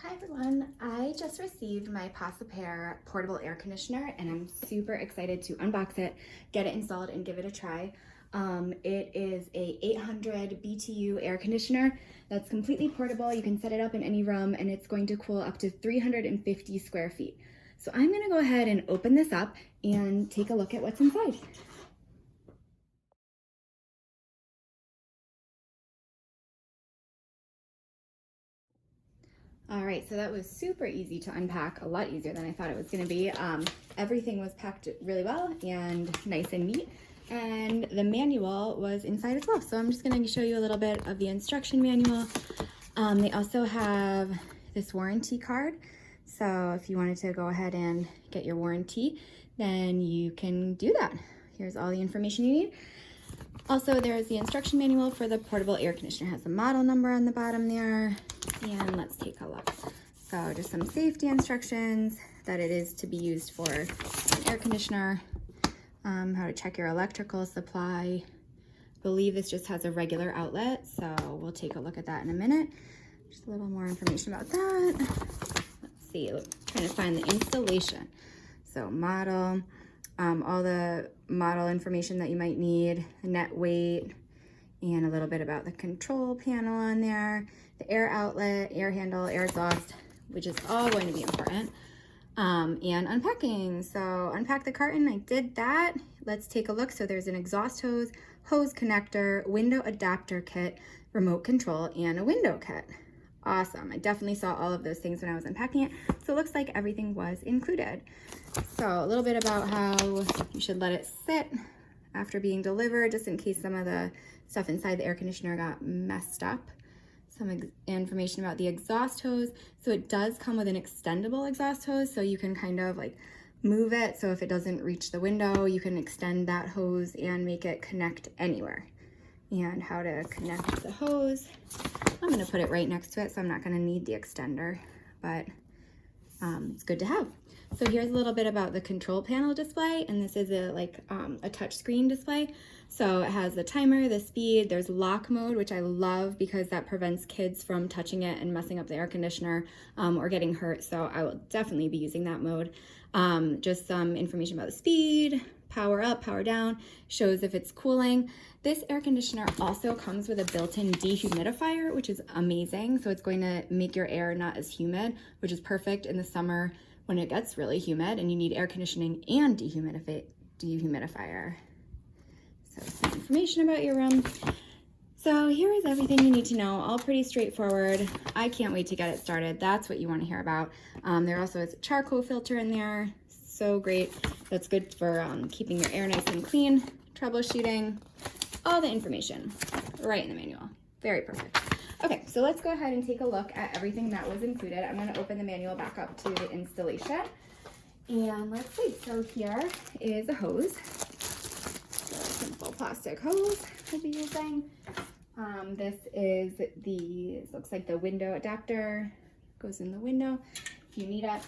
Hi everyone, I just received my Pasapair portable air conditioner and I'm super excited to unbox it, get it installed and give it a try. It is a 800 BTU air conditioner that's completely portable. You can set it up in any room and it's going to cool up to 350 square feet. So I'm gonna go ahead and open this up and take a look at what's inside. All right, so that was super easy to unpack, a lot easier than I thought it was gonna be. Everything was packed really well and nice and neat, and the manual was inside as well. So I'm just gonna show you a little bit of the instruction manual. They also have this warranty card. So if you wanted to go ahead and get your warranty, then you can do that. Here's all the information you need. Also, there's the instruction manual for the portable air conditioner. It has the model number on the bottom there. And let's take a look. So just some safety instructions that it is to be used for an air conditioner, how to check your electrical supply. I believe this just has a regular outlet, so we'll take a look at that in a minute. Just a little more information about that. Let's see, trying to find the installation. So model, all the model information that you might need, the net weight, and a little bit about the control panel on there, the air outlet, air handle, air exhaust, which is all going to be important, and unpacking. So unpack the carton, I did that. Let's take a look. So there's an exhaust hose, hose connector, window adapter kit, remote control, and a window kit. Awesome. I definitely saw all of those things when I was unpacking it. So it looks like everything was included. So a little bit about how you should let it sit after being delivered, just in case some of the stuff inside the air conditioner got messed up. Some information about the exhaust hose. So it does come with an extendable exhaust hose, so you can kind of like move it. So if it doesn't reach the window, you can extend that hose and make it connect anywhere. And how to connect the hose. I'm gonna put it right next to it, so I'm not gonna need the extender, but it's good to have. So here's a little bit about the control panel display, and this is a touch screen display. So it has the timer, the speed, there's lock mode, which I love because that prevents kids from touching it and messing up the air conditioner or getting hurt. So I will definitely be using that mode. Just some information about the speed, power up, power down, shows if it's cooling. This air conditioner also comes with a built-in dehumidifier, which is amazing. So it's going to make your air not as humid, which is perfect in the summer when it gets really humid and you need air conditioning and dehumidifier. So some information about your room. So here is everything you need to know, all pretty straightforward. I can't wait to get it started. That's what you want to hear about. There also is a charcoal filter in there. So great. That's good for keeping your air nice and clean, troubleshooting, all the information right in the manual. Very perfect. Okay, so let's go ahead and take a look at everything that was included. I'm going to open the manual back up to the installation. And let's see. So here is a hose. So a simple plastic hose I'll be using. This is looks like the window adapter. Goes in the window. If you need it,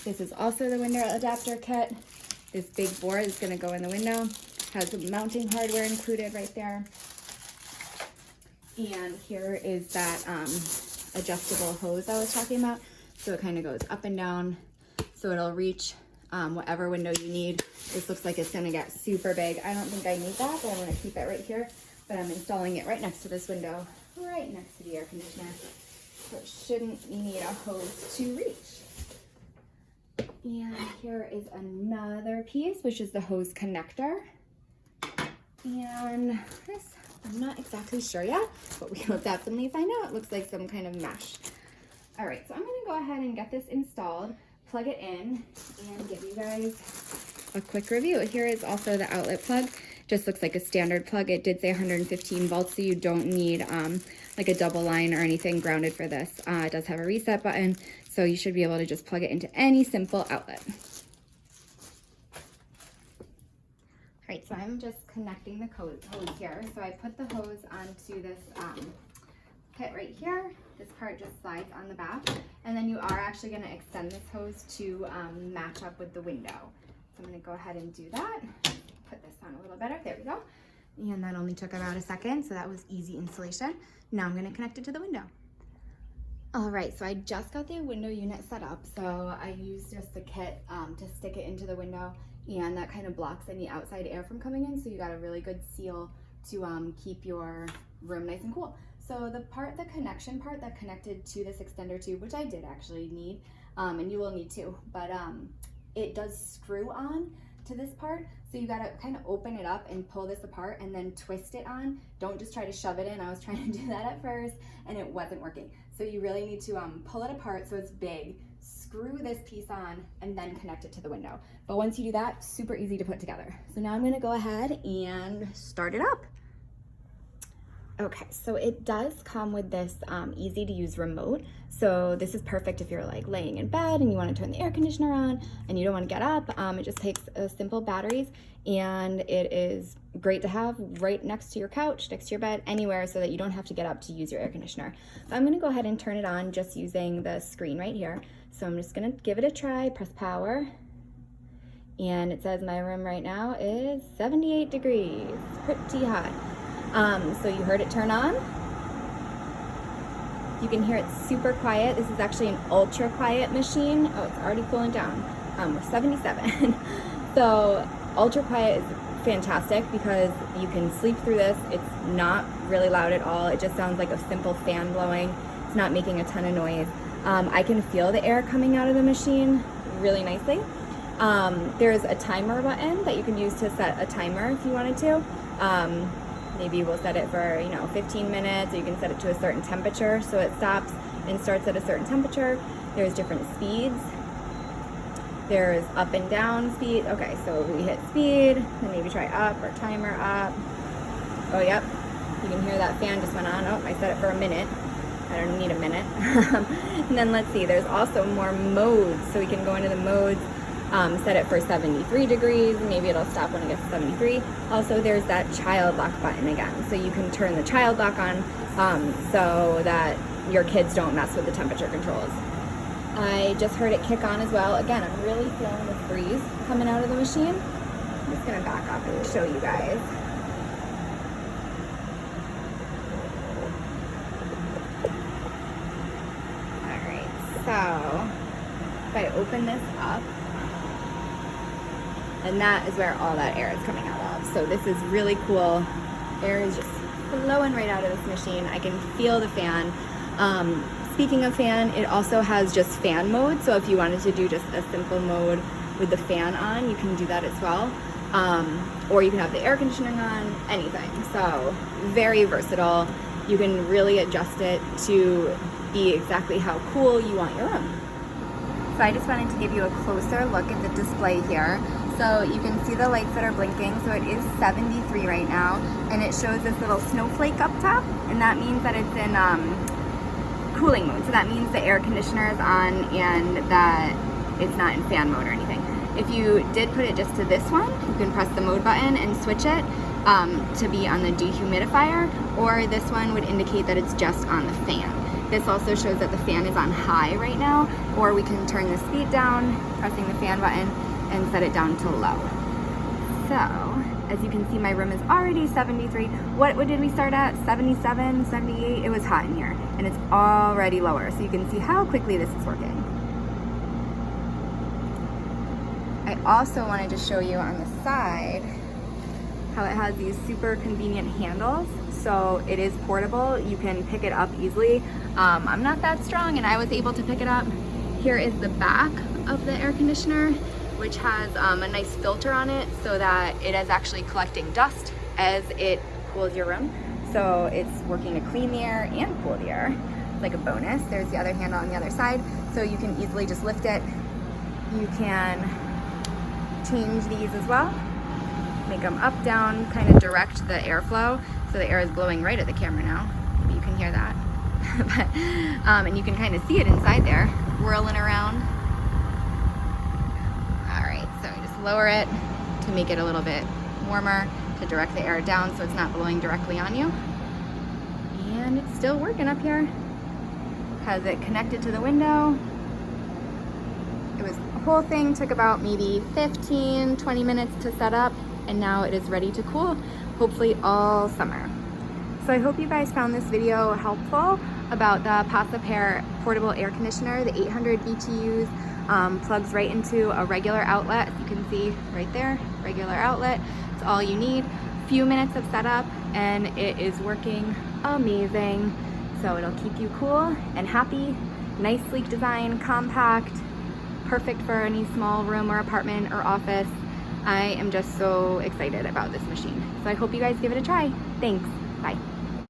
this is also the window adapter kit. This big board is going to go in the window. Has the mounting hardware included right there. And here is that adjustable hose I was talking about. So it kind of goes up and down, so it'll reach whatever window you need. This looks like it's going to get super big. I don't think I need that, but I'm going to keep it right here. But I'm installing it right next to this window, right next to the air conditioner. So it shouldn't need a hose to reach. And here is another piece, which is the hose connector. And this, I'm not exactly sure yet, but we will definitely find out. It looks like some kind of mesh. All right, so I'm gonna go ahead and get this installed, plug it in, and give you guys a quick review. Here is also the outlet plug. Just looks like a standard plug. It did say 115 volts, so you don't need like a double line or anything grounded for this. It does have a reset button, so you should be able to just plug it into any simple outlet. All right, so I'm just connecting the hose here. So I put the hose onto this kit right here. This part just slides on the back, and then you are actually going to extend this hose to match up with the window. So I'm going to go ahead and do that. Put this on a little better. There we go. And that only took about a second, so that was easy installation. Now I'm going to connect it to the window. All right, so I just got the window unit set up. So I used just the kit to stick it into the window, and that kind of blocks any outside air from coming in. So you got a really good seal to keep your room nice and cool. So the connection part that connected to this extender tube, which I did actually need, and you will need too, but it does screw on to this part. So you gotta kind of open it up and pull this apart and then twist it on. Don't just try to shove it in. I was trying to do that at first and it wasn't working. So you really need to pull it apart so it's big, screw this piece on, and then connect it to the window. But once you do that, super easy to put together. So now I'm gonna go ahead and start it up. Okay, so it does come with this easy to use remote. So this is perfect if you're like laying in bed and you want to turn the air conditioner on and you don't want to get up. It just takes simple batteries, and it is great to have right next to your couch, next to your bed, anywhere, so that you don't have to get up to use your air conditioner. But I'm going to go ahead and turn it on just using the screen right here. So I'm just going to give it a try, press power. And it says my room right now is 78 degrees, pretty hot. So you heard it turn on. You can hear it super quiet. This is actually an ultra quiet machine. Oh, it's already cooling down. We're 77. So ultra quiet is fantastic because you can sleep through this. It's not really loud at all. It just sounds like a simple fan blowing. It's not making a ton of noise. I can feel the air coming out of the machine really nicely. There's a timer button that you can use to set a timer if you wanted to. Maybe we'll set it for, 15 minutes, or you can set it to a certain temperature so it stops and starts at a certain temperature. There's different speeds. There's up and down speed. Okay, so we hit speed, and maybe try up or timer up. Oh, yep. You can hear that fan just went on. Oh, I set it for a minute. I don't need a minute. And then let's see, there's also more modes. So we can go into the modes. Set it for 73 degrees, maybe it'll stop when it gets to 73. Also, there's that child lock button again. So you can turn the child lock on so that your kids don't mess with the temperature controls. I just heard it kick on as well. Again, I'm really feeling this breeze coming out of the machine. I'm just gonna back up and show you guys. All right, so if I open this up, and that is where all that air is coming out of. So this is really cool. Air is just flowing right out of this machine. I can feel the fan. Speaking of fan, it also has just fan mode. So if you wanted to do just a simple mode with the fan on, you can do that as well. Or you can have the air conditioning on, anything. So very versatile. You can really adjust it to be exactly how cool you want your room. So I just wanted to give you a closer look at the display here. So you can see the lights that are blinking. So it is 73 right now, and it shows this little snowflake up top, and that means that it's in cooling mode. So that means the air conditioner is on and that it's not in fan mode or anything. If you did put it just to this one, you can press the mode button and switch it to be on the dehumidifier, or this one would indicate that it's just on the fan. This also shows that the fan is on high right now, or we can turn the speed down, pressing the fan button, and set it down to low. So, as you can see, my room is already 73. What did we start at? 77, 78? It was hot in here, and it's already lower. So you can see how quickly this is working. I also wanted to show you on the side how it has these super convenient handles. So it is portable. You can pick it up easily. I'm not that strong, and I was able to pick it up. Here is the back of the air conditioner, which has a nice filter on it so that it is actually collecting dust as it cools your room. So it's working to clean the air and cool the air, like a bonus. There's the other handle on the other side, so you can easily just lift it. You can change these as well, make them up, down, kind of direct the airflow. So the air is blowing right at the camera now. Maybe you can hear that. But, and you can kind of see it inside there, whirling around. All right, so just lower it to make it a little bit warmer, to direct the air down so it's not blowing directly on you. And it's still working up here. Has it connected to the window. The whole thing took about maybe 15, 20 minutes to set up, and now it is ready to cool, hopefully all summer. So I hope you guys found this video helpful. about the Pasapair portable air conditioner. The 800 BTUs plugs right into a regular outlet. As you can see right there, regular outlet. It's all you need. Few minutes of setup and it is working amazing. So it'll keep you cool and happy. Nice sleek design, compact, perfect for any small room or apartment or office. I am just so excited about this machine. So I hope you guys give it a try. Thanks. Bye.